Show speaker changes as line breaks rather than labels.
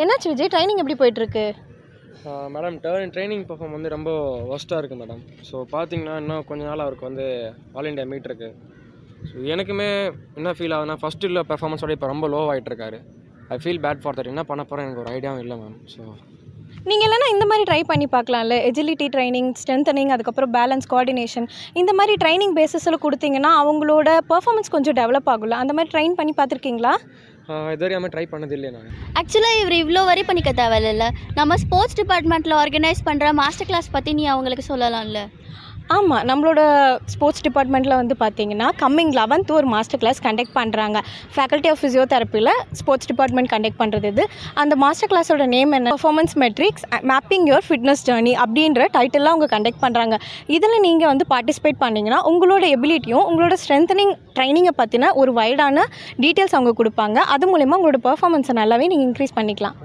என்னாச்சு விஜய், ட்ரைனிங் எப்படி போயிட்டுருக்கு?
மேடம் ட்ரைனிங் பெர்ஃபார்ம் வந்து ரொம்ப ஒஸ்ட்டாக இருக்குது மேடம். ஸோ பார்த்தீங்கன்னா இன்னும் கொஞ்ச நாள் அவருக்கு வந்து ஆல் இண்டியா மீட் இருக்குது. ஸோ எனக்குமே என்ன ஃபீல் ஆகுதுன்னா ஃபஸ்ட்டு உள்ள பெர்ஃபார்மன்ஸோட இப்போ ரொம்ப லோ ஆகிட்டு இருக்காரு. I feel bad for that. என்ன பண்ண போகிறேன் எனக்கு ஒரு ஐடியாவும் இல்லை மேம். ஸோ
நீங்கள் இல்லைனா இந்த மாதிரி ட்ரை பண்ணி பார்க்கலாம்ல. எஜிலிட்டி ட்ரைனிங், ஸ்ட்ரென்தனிங், அதுக்கப்புறம் பேலன்ஸ், கோஆர்டினேஷன், இந்த மாதிரி ட்ரைனிங் பேஸஸில் கொடுத்தீங்கன்னா அவங்களோட பெர்ஃபார்மன்ஸ் கொஞ்சம் டெவலப் ஆகும்ல. அந்த மாதிரி ட்ரைன் பண்ணி பார்த்துருக்கீங்களா?
இது வரையாமல் ட்ரை பண்ணது இல்லையா நான்.
ஆக்சுவலாக இவர் இவ்வளோ வரி பண்ணிக்க தேவையில்ல. நம்ம ஸ்போர்ட்ஸ் டிபார்ட்மெண்ட்டில் ஆர்கனைஸ் பண்ணுற மாஸ்டர் கிளாஸ் பற்றி நீ அவங்களுக்கு சொல்லலாம்ல.
ஆமாம், நம்மளோட ஸ்போர்ட்ஸ் டிபார்ட்மெண்ட்டில் வந்து பார்த்தீங்கன்னா கம்மிங் 11th ஒரு மாஸ்டர் கிளாஸ் கண்டக்ட் பண்ணுறாங்க. ஃபேக்கல்ட்டி ஆஃப் ஃபிசியோதெரப்பியில் ஸ்போர்ட்ஸ் டிபார்ட்மெண்ட் கண்டக்ட் பண்ணுறது இது. அந்த மாஸ்டர் கிளாஸோட நேம் என்ன, performance metrics mapping your fitness journey அப்படின்ற டைட்டிலாக அவங்க கண்டக்ட் பண்ணுறாங்க. இதில் நீங்கள் வந்து பார்ட்டிசிபேட் பண்ணிங்கன்னா உங்களோட எபிலிட்டியும் உங்களோட ஸ்ட்ரென்தனிங் ட்ரைனிங்கை பற்றின ஒரு வைடான டீட்டெயில்ஸ் அவங்க கொடுப்பாங்க. அது மூலமா உங்களோட பர்ஃபார்மன்ஸை நல்லாவே நீங்கள் இன்க்ரீஸ் பண்ணிக்கலாம்.